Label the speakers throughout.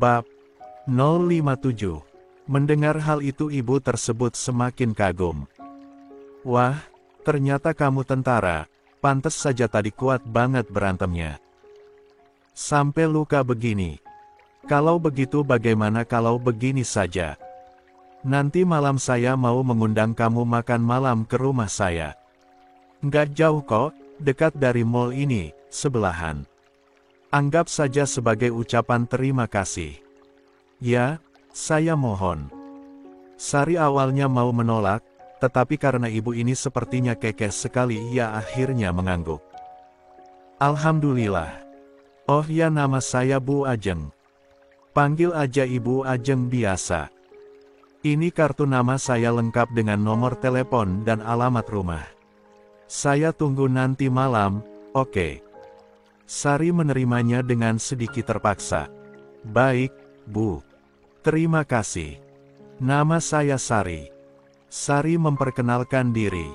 Speaker 1: Bab 057. Mendengar hal itu ibu tersebut semakin kagum. Wah, ternyata kamu tentara, pantes saja tadi kuat banget berantemnya. Sampai luka begini. Kalau begitu bagaimana kalau begini saja? Nanti malam saya mau mengundang kamu makan malam ke rumah saya. Nggak jauh kok, dekat dari mall ini, sebelahan. Anggap saja sebagai ucapan terima kasih. Ya, saya mohon. Sari awalnya mau menolak, tetapi karena ibu ini sepertinya kekeh sekali ia akhirnya mengangguk. Alhamdulillah. Oh ya, nama saya Bu Ajeng. Panggil aja Ibu Ajeng biasa. Ini kartu nama saya lengkap dengan nomor telepon dan alamat rumah. Saya tunggu nanti malam, oke? Sari menerimanya dengan sedikit terpaksa. Baik, Bu. Terima kasih. Nama saya Sari. Sari memperkenalkan diri.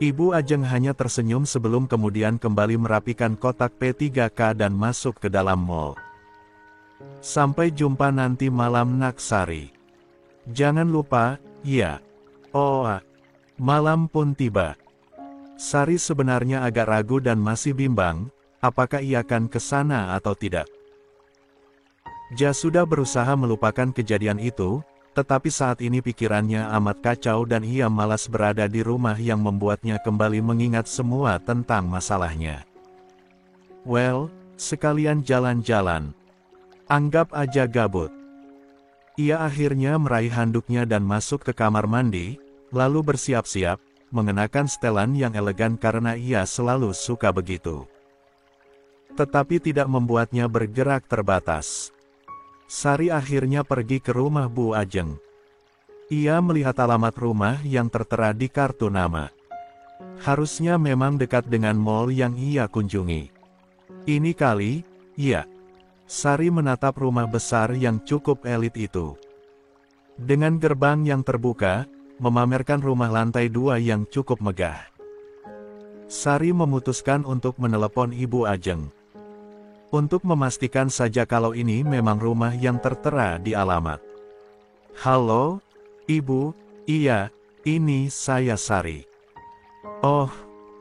Speaker 1: Ibu Ajeng hanya tersenyum sebelum kemudian kembali merapikan kotak P3K dan masuk ke dalam mall. Sampai jumpa nanti malam nak Sari. Jangan lupa, ya. Oh, malam pun tiba. Sari sebenarnya agak ragu dan masih bimbang, apakah ia akan ke sana atau tidak. Ja sudah berusaha melupakan kejadian itu, tetapi saat ini pikirannya amat kacau dan ia malas berada di rumah yang membuatnya kembali mengingat semua tentang masalahnya. Well, sekalian jalan-jalan. Anggap aja gabut. Ia akhirnya meraih handuknya dan masuk ke kamar mandi, lalu bersiap-siap, mengenakan setelan yang elegan karena ia selalu suka begitu. Tetapi tidak membuatnya bergerak terbatas. Sari akhirnya pergi ke rumah Bu Ajeng. Ia melihat alamat rumah yang tertera di kartu nama. Harusnya memang dekat dengan mall yang ia kunjungi. Ini kali, ya. Sari menatap rumah besar yang cukup elit itu. Dengan gerbang yang terbuka, memamerkan rumah lantai 2 yang cukup megah. Sari memutuskan untuk menelepon Ibu Ajeng. Untuk memastikan saja kalau ini memang rumah yang tertera di alamat. Halo, Ibu, iya, ini saya Sari. Oh,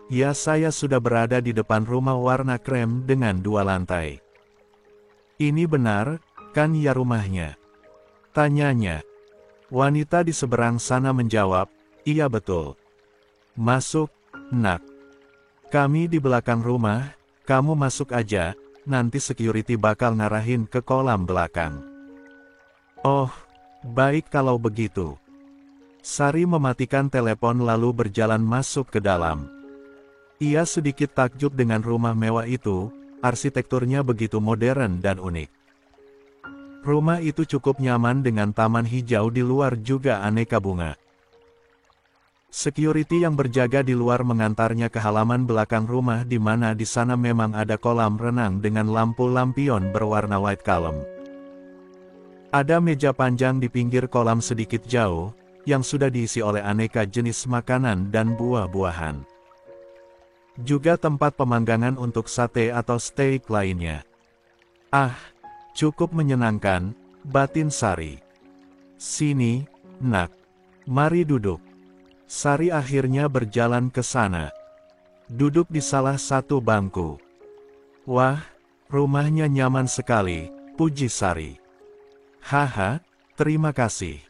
Speaker 1: ya saya sudah berada di depan rumah warna krem dengan 2 lantai. Ini benar, kan ya rumahnya? Tanyanya. Wanita di seberang sana menjawab, iya betul. Masuk, nak. Kami di belakang rumah, kamu masuk aja, nanti security bakal ngarahin ke kolam belakang. Oh, baik kalau begitu. Sari mematikan telepon lalu berjalan masuk ke dalam. Ia sedikit takjub dengan rumah mewah itu. Arsitekturnya begitu modern dan unik. Rumah itu cukup nyaman dengan taman hijau di luar juga aneka bunga. Security yang berjaga di luar mengantarnya ke halaman belakang rumah di mana di sana memang ada kolam renang dengan lampu lampion berwarna white kalem. Ada meja panjang di pinggir kolam sedikit jauh, yang sudah diisi oleh aneka jenis makanan dan buah-buahan. Juga tempat pemanggangan untuk sate atau steak lainnya. Ah, cukup menyenangkan, batin Sari. Sini, nak. Mari duduk. Sari akhirnya berjalan ke sana. Duduk di salah satu bangku. Wah, rumahnya nyaman sekali, puji Sari. Haha, terima kasih.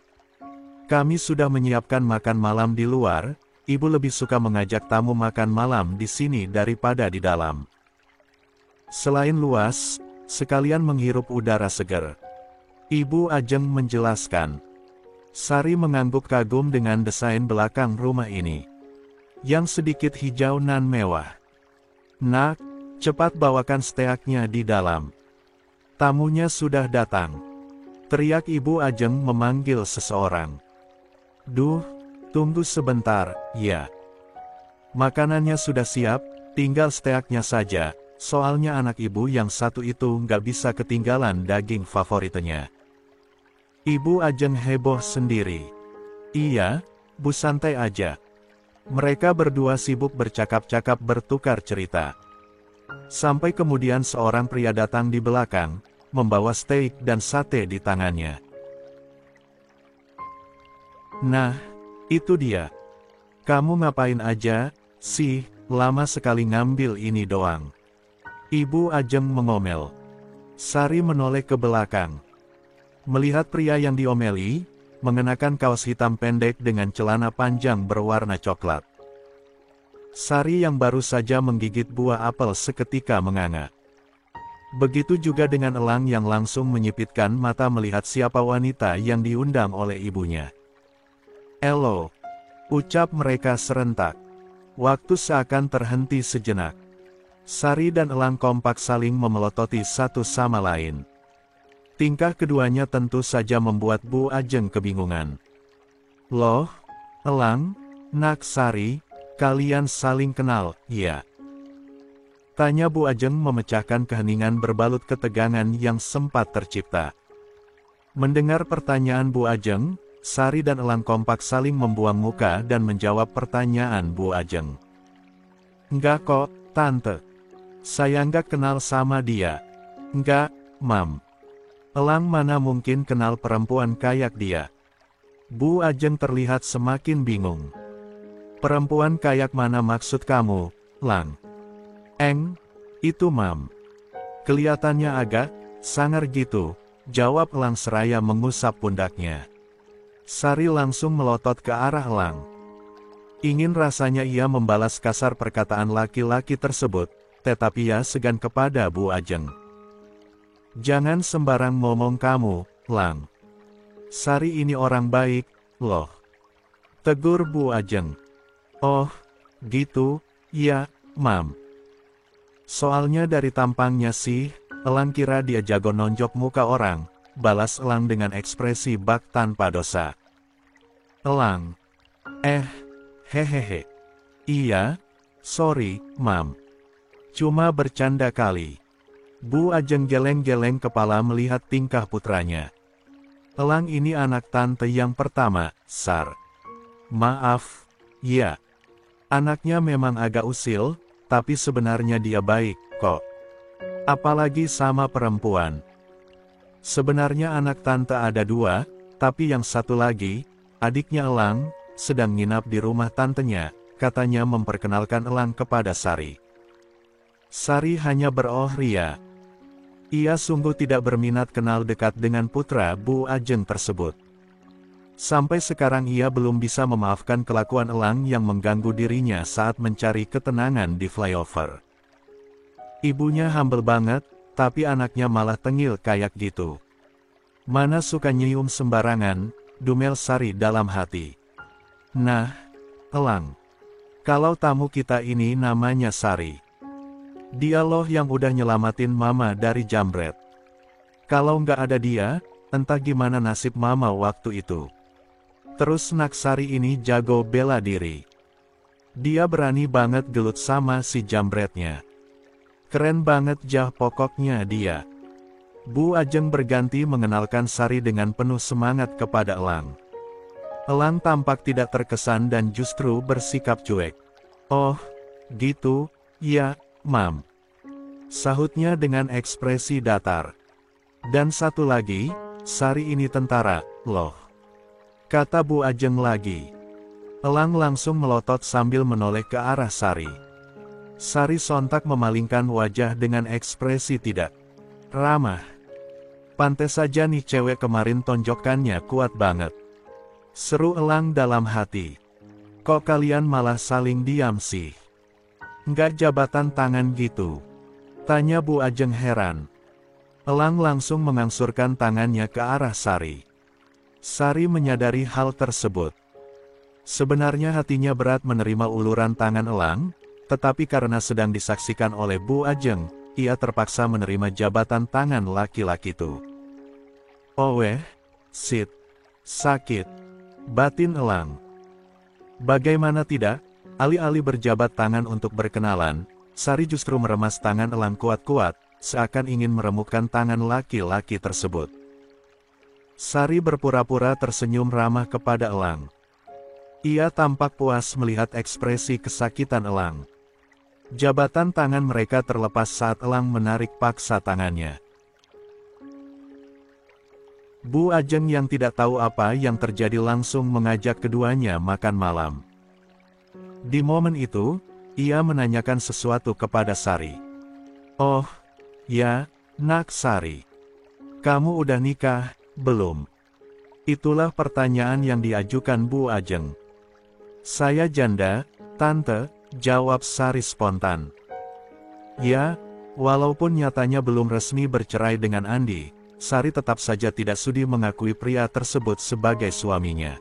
Speaker 1: Kami sudah menyiapkan makan malam di luar. Ibu lebih suka mengajak tamu makan malam di sini daripada di dalam. Selain luas, sekalian menghirup udara segar. Ibu Ajeng menjelaskan. Sari mengangguk kagum dengan desain belakang rumah ini. Yang sedikit hijau nan mewah. Nak, cepat bawakan steaknya di dalam. Tamunya sudah datang. Teriak Ibu Ajeng memanggil seseorang. Duh. Tunggu sebentar, ya. Makanannya sudah siap, tinggal steaknya saja, soalnya anak ibu yang satu itu nggak bisa ketinggalan daging favoritnya. Ibu Ajeng heboh sendiri. Iya, Bu santai aja. Mereka berdua sibuk bercakap-cakap bertukar cerita. Sampai kemudian seorang pria datang di belakang, membawa steak dan sate di tangannya. Nah, itu dia. Kamu ngapain aja, sih, lama sekali ngambil ini doang. Ibu Ajeng mengomel. Sari menoleh ke belakang. Melihat pria yang diomeli, mengenakan kaos hitam pendek dengan celana panjang berwarna coklat. Sari yang baru saja menggigit buah apel seketika menganga. Begitu juga dengan Elang yang langsung menyipitkan mata melihat siapa wanita yang diundang oleh ibunya. "Elo," ucap mereka serentak. Waktu seakan terhenti sejenak. Sari dan Elang kompak saling memelototi satu sama lain. Tingkah keduanya tentu saja membuat Bu Ajeng kebingungan. "Loh, Elang, nak Sari, kalian saling kenal, ya?" tanya Bu Ajeng memecahkan keheningan berbalut ketegangan yang sempat tercipta. Mendengar pertanyaan Bu Ajeng, Sari dan Elang kompak saling membuang muka dan menjawab pertanyaan Bu Ajeng. "Enggak kok, Tante. Saya nggak kenal sama dia." "Enggak, Mam. Elang mana mungkin kenal perempuan kayak dia?" Bu Ajeng terlihat semakin bingung. "Perempuan kayak mana maksud kamu, Lang?" Itu Mam. Kelihatannya agak sangar gitu," jawab Elang seraya mengusap pundaknya. Sari langsung melotot ke arah Elang. Ingin rasanya ia membalas kasar perkataan laki-laki tersebut, tetapi ia segan kepada Bu Ajeng. "Jangan sembarang ngomong kamu, Lang. Sari ini orang baik, loh," tegur Bu Ajeng. "Oh, gitu, ya, Mam. Soalnya dari tampangnya sih, Elang kira dia jago nonjok muka orang," balas Elang dengan ekspresi bak tanpa dosa. Elang. Hehehe. "Iya, sorry, Mam. Cuma bercanda kali." Bu Ajeng geleng-geleng kepala melihat tingkah putranya. "Elang ini anak tante yang pertama, Sar. Maaf, ya. Anaknya memang agak usil, tapi sebenarnya dia baik, kok. Apalagi sama perempuan. Sebenarnya anak tante ada 2, tapi yang satu lagi, adiknya Elang, sedang nginap di rumah tantenya," katanya memperkenalkan Elang kepada Sari. Sari hanya beroh ria. Ia sungguh tidak berminat kenal dekat dengan putra Bu Ajeng tersebut. Sampai sekarang ia belum bisa memaafkan kelakuan Elang yang mengganggu dirinya saat mencari ketenangan di flyover. Ibunya humble banget, tapi anaknya malah tengil kayak gitu. Mana suka nyium sembarangan, dumel Sari dalam hati. "Nah, Elang. Kalau tamu kita ini namanya Sari. Dia loh yang udah nyelamatin Mama dari jambret. Kalau nggak ada dia, entah gimana nasib Mama waktu itu. Terus nak Sari ini jago bela diri. Dia berani banget gelut sama si jambretnya. Keren banget jah pokoknya dia." Bu Ajeng berganti mengenalkan Sari dengan penuh semangat kepada Elang. Elang tampak tidak terkesan dan justru bersikap cuek. "Oh, gitu, ya, Mam," sahutnya dengan ekspresi datar. "Dan satu lagi, Sari ini tentara, loh," kata Bu Ajeng lagi. Elang langsung melotot sambil menoleh ke arah Sari. Sari sontak memalingkan wajah dengan ekspresi tidak ramah. Pantes saja nih cewek kemarin tonjokannya kuat banget. Seru Elang dalam hati. "Kok kalian malah saling diam sih? Nggak jabatan tangan gitu?" tanya Bu Ajeng heran. Elang langsung mengangsurkan tangannya ke arah Sari. Sari menyadari hal tersebut. Sebenarnya hatinya berat menerima uluran tangan Elang, tetapi karena sedang disaksikan oleh Bu Ajeng, ia terpaksa menerima jabatan tangan laki-laki itu. "Oweh, sit, sakit," batin Elang. Bagaimana tidak, alih-alih berjabat tangan untuk berkenalan, Sari justru meremas tangan Elang kuat-kuat, seakan ingin meremukkan tangan laki-laki tersebut. Sari berpura-pura tersenyum ramah kepada Elang. Ia tampak puas melihat ekspresi kesakitan Elang. Jabatan tangan mereka terlepas saat Elang menarik paksa tangannya. Bu Ajeng yang tidak tahu apa yang terjadi langsung mengajak keduanya makan malam. Di momen itu, ia menanyakan sesuatu kepada Sari. "Oh, ya, Nak Sari. Kamu udah nikah, belum?" Itulah pertanyaan yang diajukan Bu Ajeng. "Saya janda, Tante," jawab Sari spontan. Ya, walaupun nyatanya belum resmi bercerai dengan Andi, Sari tetap saja tidak sudi mengakui pria tersebut sebagai suaminya.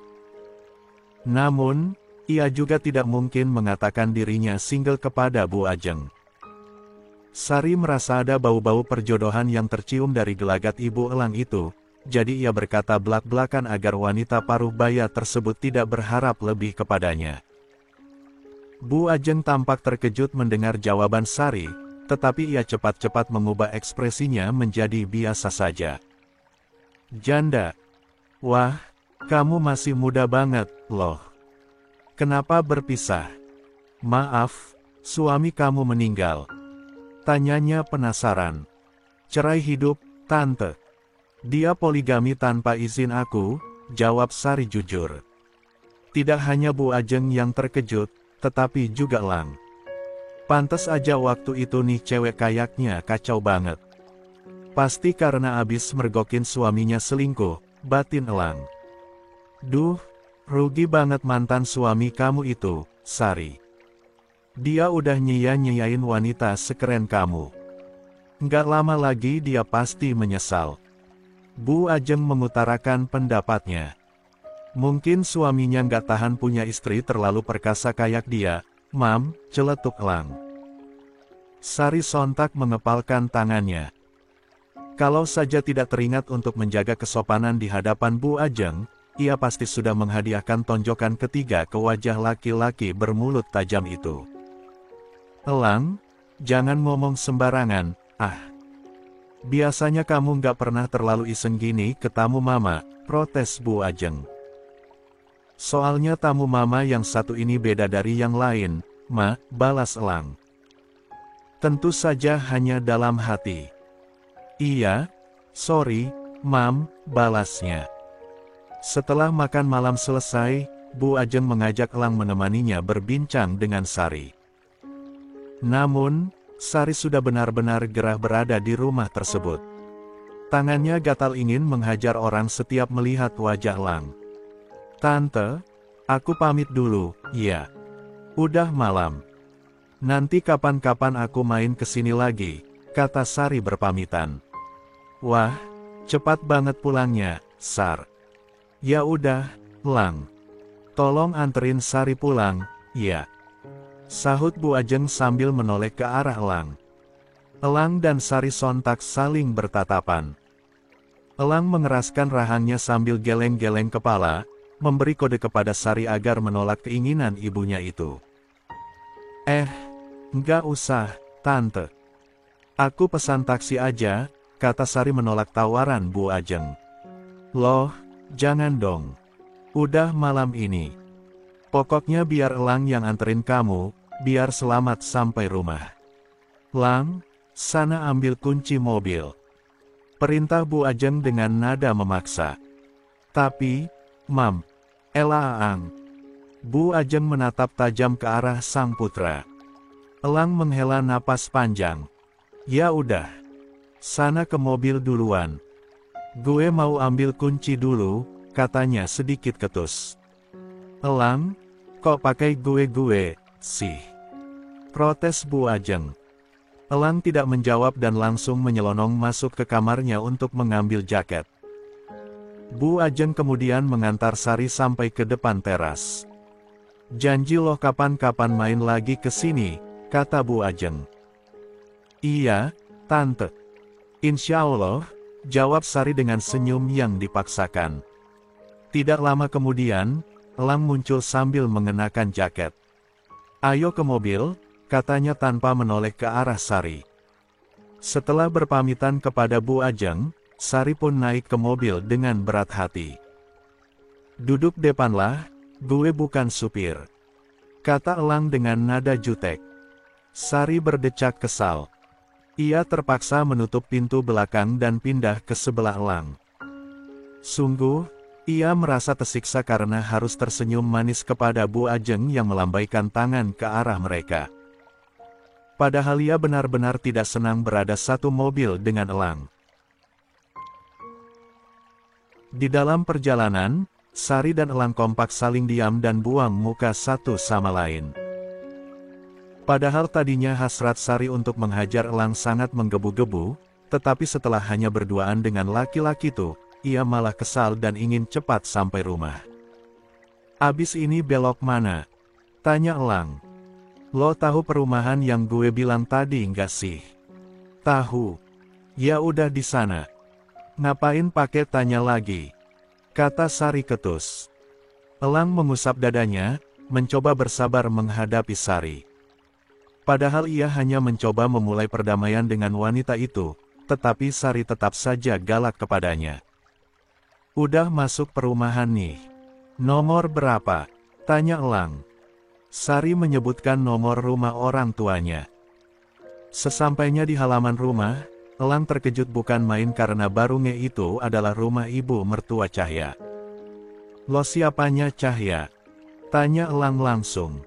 Speaker 1: Namun, ia juga tidak mungkin mengatakan dirinya single kepada Bu Ajeng. Sari merasa ada bau-bau perjodohan yang tercium dari gelagat Ibu Elang itu, jadi ia berkata belak-belakan agar wanita paruh baya tersebut tidak berharap lebih kepadanya. Bu Ajeng tampak terkejut mendengar jawaban Sari, tetapi ia cepat-cepat mengubah ekspresinya menjadi biasa saja. "Janda? Wah, kamu masih muda banget, loh. Kenapa berpisah? Maaf, suami kamu meninggal?" tanyanya penasaran. "Cerai hidup, Tante. Dia poligami tanpa izin aku," jawab Sari jujur. Tidak hanya Bu Ajeng yang terkejut, tetapi juga Elang. Pantes aja waktu itu nih cewek kayaknya kacau banget. Pasti karena abis mergokin suaminya selingkuh, batin Elang. "Duh, rugi banget mantan suami kamu itu, Sari. Dia udah nyia-nyiain wanita sekeren kamu. Nggak lama lagi dia pasti menyesal." Bu Ajeng mengutarakan pendapatnya. "Mungkin suaminya nggak tahan punya istri terlalu perkasa kayak dia, Mam," celetuk Elang. Sari sontak mengepalkan tangannya. Kalau saja tidak teringat untuk menjaga kesopanan di hadapan Bu Ajeng, ia pasti sudah menghadiahkan tonjokan ketiga ke wajah laki-laki bermulut tajam itu. "Elang, jangan ngomong sembarangan, ah. Biasanya kamu nggak pernah terlalu iseng gini ke tamu Mama," protes Bu Ajeng. "Soalnya tamu Mama yang satu ini beda dari yang lain, Ma," balas Elang. "Tentu saja hanya dalam hati." "Iya, sorry, Mam," balasnya. Setelah makan malam selesai, Bu Ajeng mengajak Elang menemaninya berbincang dengan Sari. Namun, Sari sudah benar-benar gerah berada di rumah tersebut. Tangannya gatal ingin menghajar orang setiap melihat wajah Elang. "Tante, aku pamit dulu, ya. Udah malam. Nanti kapan-kapan aku main kesini lagi," kata Sari berpamitan. "Wah, cepat banget pulangnya, Sar." "Ya udah, Lang. Tolong anterin Sari pulang, ya," sahut Bu Ajeng sambil menoleh ke arah Elang. Elang dan Sari sontak saling bertatapan. Elang mengeraskan rahangnya sambil geleng-geleng kepala, memberi kode kepada Sari agar menolak keinginan ibunya itu. Nggak usah, Tante. Aku pesan taksi aja," kata Sari menolak tawaran Bu Ajeng. "Loh, jangan dong. Udah malam ini. Pokoknya biar Elang yang anterin kamu, biar selamat sampai rumah. Lang, sana ambil kunci mobil," perintah Bu Ajeng dengan nada memaksa. "Tapi, Mam, Elaang." Bu Ajeng menatap tajam ke arah sang putra. Elang menghela napas panjang. "Ya udah. Sana ke mobil duluan. Gue mau ambil kunci dulu," katanya sedikit ketus. "Elang, kok pakai gue sih?" protes Bu Ajeng. Elang tidak menjawab dan langsung menyelonong masuk ke kamarnya untuk mengambil jaket. Bu Ajeng kemudian mengantar Sari sampai ke depan teras. "Janji loh kapan-kapan main lagi ke sini," kata Bu Ajeng. "Iya, Tante. Insya Allah," jawab Sari dengan senyum yang dipaksakan. Tidak lama kemudian, Elang muncul sambil mengenakan jaket. "Ayo ke mobil," katanya tanpa menoleh ke arah Sari. Setelah berpamitan kepada Bu Ajeng, Sari pun naik ke mobil dengan berat hati. "Duduk depanlah, gue bukan supir," kata Elang dengan nada jutek. Sari berdecak kesal. Ia terpaksa menutup pintu belakang dan pindah ke sebelah Elang. Sungguh, ia merasa tersiksa karena harus tersenyum manis kepada Bu Ajeng yang melambaikan tangan ke arah mereka. Padahal ia benar-benar tidak senang berada satu mobil dengan Elang. Di dalam perjalanan, Sari dan Elang kompak saling diam dan buang muka satu sama lain. Padahal tadinya hasrat Sari untuk menghajar Elang sangat menggebu-gebu, tetapi setelah hanya berduaan dengan laki-laki itu, ia malah kesal dan ingin cepat sampai rumah. "Abis ini belok mana?" tanya Elang. "Lo tahu perumahan yang gue bilang tadi nggak sih?" "Tahu." "Ya udah di sana." "Ngapain pakai tanya lagi?" kata Sari ketus. Elang mengusap dadanya, mencoba bersabar menghadapi Sari. Padahal ia hanya mencoba memulai perdamaian dengan wanita itu, tetapi Sari tetap saja galak kepadanya. "Udah masuk perumahan nih. Nomor berapa?" tanya Elang. Sari menyebutkan nomor rumah orang tuanya. Sesampainya di halaman rumah, Elang terkejut bukan main karena barungnya itu adalah rumah ibu mertua Cahya. "Lo siapanya Cahya?" tanya Elang langsung.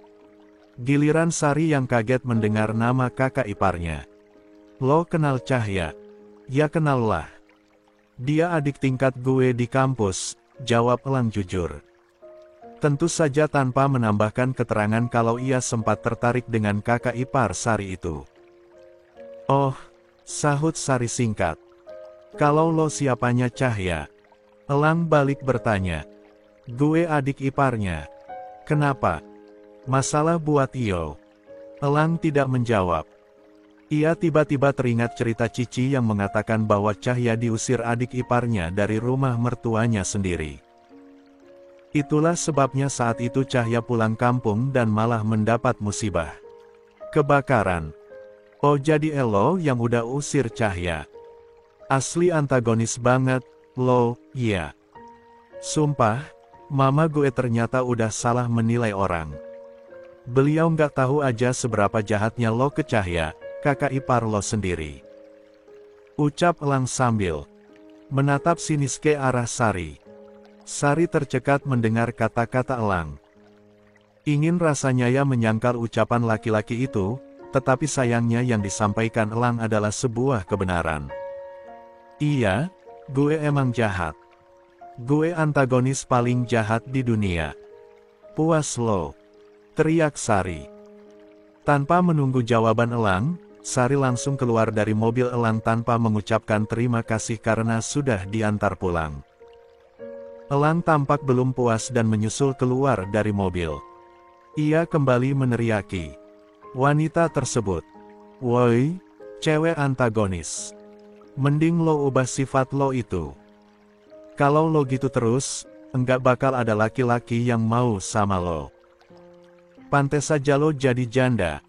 Speaker 1: Giliran Sari yang kaget mendengar nama kakak iparnya. "Lo kenal Cahya?" "Ya kenal lah. Dia adik tingkat gue di kampus," jawab Elang jujur. Tentu saja tanpa menambahkan keterangan kalau ia sempat tertarik dengan kakak ipar Sari itu. "Oh," sahut Sari singkat. "Kalau lo siapanya Cahya?" Elang balik bertanya. "Gue adik iparnya." "Kenapa? Masalah buat iyo?" Elang tidak menjawab. Ia tiba-tiba teringat cerita Cici yang mengatakan bahwa Cahya diusir adik iparnya dari rumah mertuanya sendiri. Itulah sebabnya saat itu Cahya pulang kampung dan malah mendapat musibah kebakaran. "Oh jadi elo yang udah usir Cahya? Asli antagonis banget, lo." "Iya. Sumpah, mama gue ternyata udah salah menilai orang. Beliau nggak tahu aja seberapa jahatnya lo ke Cahya, kakak ipar lo sendiri," ucap Elang sambil menatap sinis ke arah Sari. Sari tercekat mendengar kata-kata Elang. Ingin rasanya ia menyangkal ucapan laki-laki itu, tetapi sayangnya yang disampaikan Elang adalah sebuah kebenaran. "Iya, gue emang jahat. Gue antagonis paling jahat di dunia." "Puas lo," teriak Sari. Tanpa menunggu jawaban Elang, Sari langsung keluar dari mobil Elang tanpa mengucapkan terima kasih karena sudah diantar pulang. Elang tampak belum puas dan menyusul keluar dari mobil. Ia kembali meneriaki wanita tersebut. "Woi, cewek antagonis. Mending lo ubah sifat lo itu. Kalau lo gitu terus, enggak bakal ada laki-laki yang mau sama lo. Pantes saja lo jadi janda."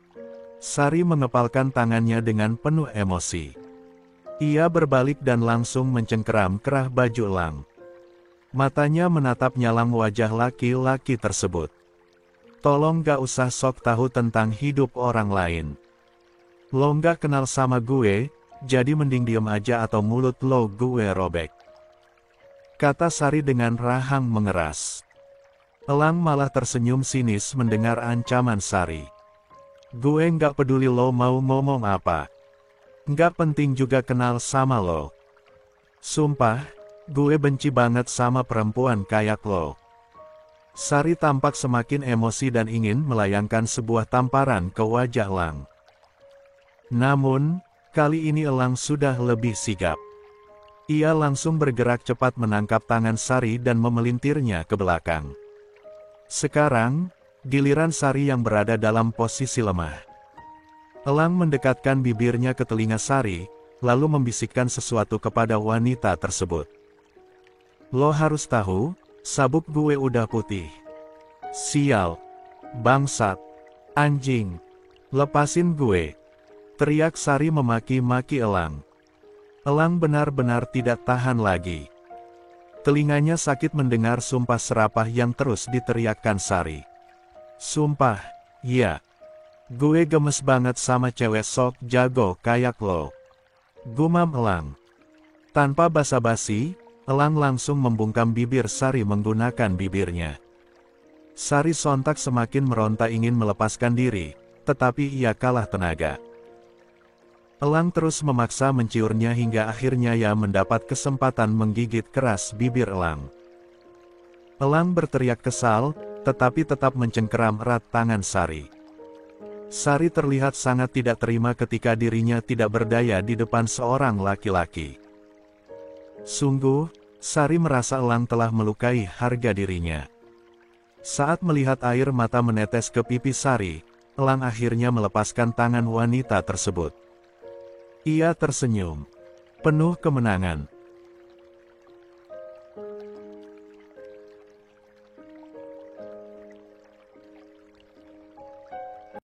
Speaker 1: Sari mengepalkan tangannya dengan penuh emosi. Ia berbalik dan langsung mencengkeram kerah baju Elang. Matanya menatap nyalang wajah laki-laki tersebut. "Tolong gak usah sok tahu tentang hidup orang lain. Lo gak kenal sama gue, jadi mending diem aja atau mulut lo gue robek," kata Sari dengan rahang mengeras. Elang malah tersenyum sinis mendengar ancaman Sari. "Gue gak peduli lo mau ngomong apa. Gak penting juga kenal sama lo. Sumpah, gue benci banget sama perempuan kayak lo." Sari tampak semakin emosi dan ingin melayangkan sebuah tamparan ke wajah Elang. Namun, kali ini Elang sudah lebih sigap. Ia langsung bergerak cepat menangkap tangan Sari dan memelintirnya ke belakang. Sekarang, giliran Sari yang berada dalam posisi lemah. Elang mendekatkan bibirnya ke telinga Sari, lalu membisikkan sesuatu kepada wanita tersebut. "Lo harus tahu, sabuk gue udah putih. Sial. Bangsat. Anjing. Lepasin gue," teriak Sari memaki-maki Elang. Elang benar-benar tidak tahan lagi. Telinganya sakit mendengar sumpah serapah yang terus diteriakkan Sari. "Sumpah, iya. Gue gemes banget sama cewek sok jago kayak lo," gumam Elang. Tanpa basa-basi, Elang langsung membungkam bibir Sari menggunakan bibirnya. Sari sontak semakin meronta ingin melepaskan diri, tetapi ia kalah tenaga. Elang terus memaksa menciurnya hingga akhirnya ia mendapat kesempatan menggigit keras bibir elang. Elang berteriak kesal, tetapi tetap mencengkeram erat tangan Sari. Sari terlihat sangat tidak terima ketika dirinya tidak berdaya di depan seorang laki-laki. Sungguh, Sari merasa elang telah melukai harga dirinya. Saat melihat air mata menetes ke pipi Sari, elang akhirnya melepaskan tangan wanita tersebut. Ia tersenyum penuh kemenangan.